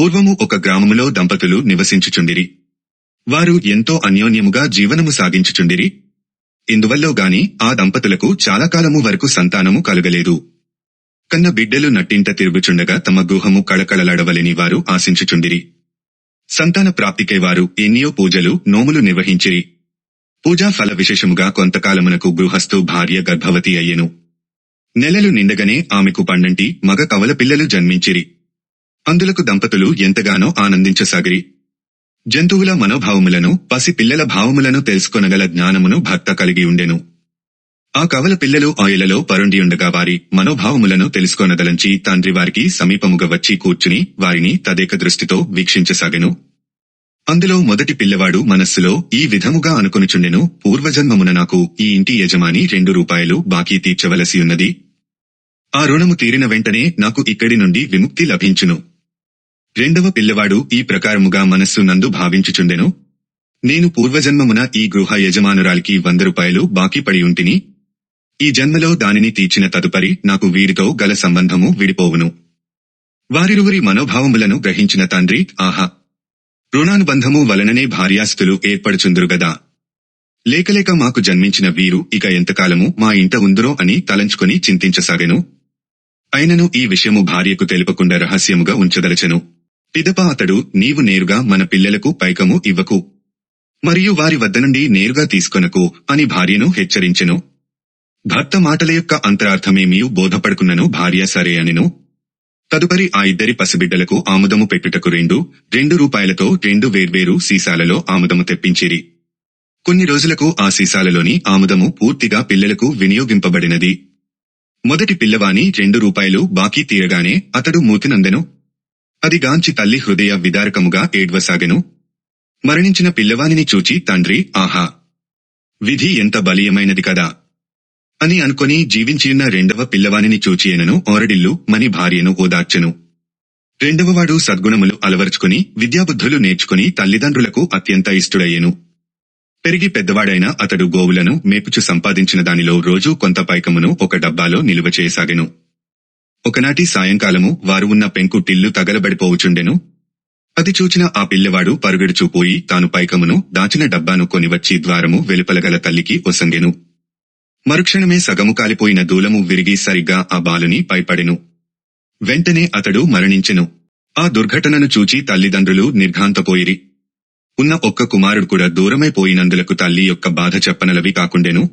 పూర్వము ఒక గ్రామములో దంపతులు నివసించుచుండిరి. వారు ఎంతో అన్యోన్యముగా జీవనము సాగించుచుండిరి. ఇందువల్లోగాని ఆ దంపతులకు చాలా కాలము వరకు సంతానము కలుగలేదు. కన్న బిడ్డలు నట్టింట తిరుగుచుండగా తమ గృహము కళకళలాడవలని వారు ఆశించుచుండిరి. సంతాన ప్రాప్తికై వారు ఎన్నియో పూజలు నోములు నిర్వహించిరి. పూజా ఫల విశేషముగా కొంతకాలమునకు గృహస్థు భార్య గర్భవతి అయ్యెను. నెలలు నిండగనే ఆమెకు పండంటి మగ కవల పిల్లలు జన్మించిరి. అందులకు దంపతులు ఎంతగానో ఆనందించసాగిరి. జంతువుల మనోభావములను పసి పిల్లల భావములను తెలుసుకొనగల జ్ఞానమును భర్త కలిగి ఉండెను. ఆ కవల పిల్లలు ఆయలలో పరుండియుండగా వారి మనోభావములను తెలుసుకొనదలంచి తండ్రి వారికి సమీపముగా వచ్చి కూర్చుని వారిని తదేక దృష్టితో వీక్షించసాగెను. అందులో మొదటి పిల్లవాడు మనస్సులో ఈ విధముగా అనుకొనుచుండెను, పూర్వజన్మమున నాకు ఈ ఇంటి యజమాని 2 రూపాయలు బాకీ తీర్చవలసియున్నది. ఆ రుణము తీరిన వెంటనే నాకు ఇక్కడి నుండి విముక్తి లభించును. రెండవ పిల్లవాడు ఈ ప్రకారముగా మనస్సు నందు భావించుచుండెను, నేను పూర్వజన్మమున ఈ గృహ యజమానురాలికి 100 రూపాయలు బాకీ పడి ఉంటిని. ఈ జన్మలో దానిని తీర్చిన తదుపరి నాకు వీరితో గల సంబంధము విడిపోవును. వారిరువురి మనోభావములను గ్రహించిన తండ్రి, ఆహా, రుణానుబంధము వలననే భార్యాస్తులు ఏర్పడుచుందురుగదా, లేకలేక మాకు జన్మించిన వీరు ఇక ఎంతకాలము మా ఇంట ఉందురో అని తలంచుకొని చింతించసాగెను. అయినను ఈ విషయము భార్యకు తెలుపకుండా రహస్యముగా ఉంచదలచెను. పిదప అతడు, నీవు నేరుగా మన పిల్లలకు పైకము ఇవ్వకు, మరియు వారి వద్ద నుండి నేరుగా తీసుకొనకు అని భార్యను హెచ్చరించెను. భర్త మాటల యొక్క అంతరార్థమేమీ బోధపడుకున్నను భార్య సరే అనెను. తదుపరి ఆ ఇద్దరి పసిబిడ్డలకు ఆముదము పెట్టుటకు 2 రూపాయలతో 2 వేర్వేరు సీసాలలో ఆముదము తెప్పించిరి. కొన్ని రోజులకు ఆ సీసాలలోని ఆముదము పూర్తిగా పిల్లలకు వినియోగింపబడినది. మొదటి పిల్లవాని 2 రూపాయలు బాకీ తీరగానే అతడు మూతినందెను. అది గాంచి తల్లి హృదయ విదారకముగా ఏడ్వసాగెను. మరణించిన పిల్లవానిని చూచి తండ్రి, ఆహా, విధి ఎంత బలీయమైనది కదా అని అనుకొని జీవించియున్న రెండవ పిల్లవానిని చూచియనను ఓరడిల్లు మని భార్యను ఓదార్చెను. రెండవవాడు సద్గుణములు అలవరుచుకుని విద్యాబుద్ధులు నేర్చుకుని తల్లిదండ్రులకు అత్యంత ఇష్టుడయ్యెను. పెరిగి పెద్దవాడైన అతడు గోవులను మేపుచు సంపాదించిన దానిలో రోజూ కొంత పైకమును ఒక డబ్బాలో నిలువ చేయసాగెను. ఒకనాటి సాయంకాలము వారు ఉన్న పెంకుటిల్లు తగలబడిపోవుచుండెను. అది చూచిన ఆ పిల్లవాడు పరుగెడుచూపోయి తాను పైకమును దాచిన డబ్బాను కొనివచ్చి ద్వారము వెలుపలగల తల్లికి ఒసంగెను. మరుక్షణమే సగము కాలిపోయిన దూలము విరిగి సరిగ్గా ఆ బాలుని పైపడెను. వెంటనే అతడు మరణించెను. ఆ దుర్ఘటనను చూచి తల్లిదండ్రులు నిర్ఘాంతపోయిరి. ఉన్న ఒక్క కుమారుడు కూడా దూరమైపోయినందులకు తల్లి యొక్క బాధ చెప్పనలవి కాకుండెను.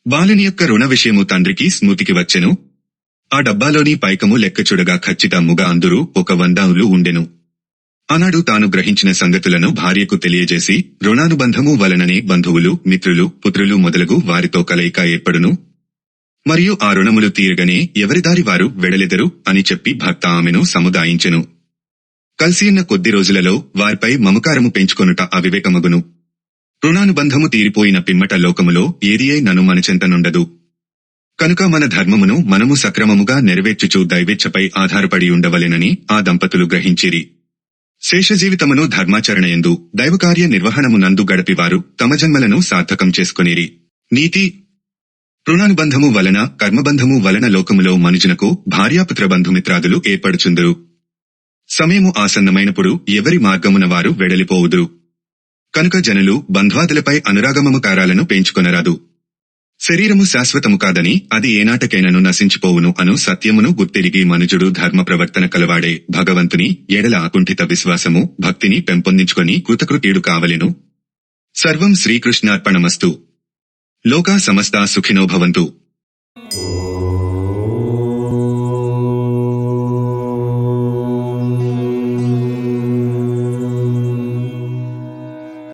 బాలుని యొక్క రుణ విషయము తండ్రికి స్మృతికి వచ్చెను. ఆ డబ్బాలోని పైకము లెక్కచుడగా ఖచ్చితముగా అందురు 100 ఉండెను. ఆనాడు తాను గ్రహించిన సంగతులను భార్యకు తెలియజేసి, రుణానుబంధము వలననే బంధువులు, మిత్రులు, పుత్రులు మొదలగు వారితో కలయిక ఏర్పడును, మరియు ఆ రుణములు తీరగనే ఎవరిదారి వారు వెడలెదరు అని చెప్పి భర్త ఆమెను సముదాయించెను. కలిసియున్న కొద్ది రోజులలో వారిపై మమకారము పెంచుకొనుట అవివేకమగును. రుణానుబంధము తీరిపోయిన పిమ్మట లోకములో ఏదియే నను మనచెంతనుండదు. కనుక మన ధర్మమును మనము సక్రమముగా నెరవేర్చుచు దైవేచ్ఛపై ఆధారపడి ఉండవలెనని ఆ దంపతులు గ్రహించిరి. శేషజీవితమును ధర్మాచరణయందు దైవకార్య నిర్వహణమునందు గడిపివారు తమ జన్మలను సార్థకం చేసుకొనిరి. నీతి రుణానుబంధము వలన కర్మబంధము వలన లోకములో మనుజునకు భార్యాపుత్ర బంధుమిత్రాదులు ఏర్పడుచుందురు. సమయము ఆసన్నమైనప్పుడు ఎవరి మార్గమున వారు వెడలిపోవుదురు. కనుక జనులు బంధ్వాదులపై అనురాగమమకారాలను పెంచుకొనరాదు. శరీరము శాశ్వతము కాదని అది ఏనాటకైనను నశించిపోవును అను సత్యమును గుర్తెరిగి మనుజుడు ధర్మ ప్రవర్తన కలవాడే భగవంతుని ఎడల అకుంఠిత విశ్వాసము, భక్తిని పెంపొందించుకొని కృతకృత్యుడు కావలెను. సర్వం శ్రీకృష్ణార్పణమస్తు. లోకా సమస్తా సుఖినో భవంతు.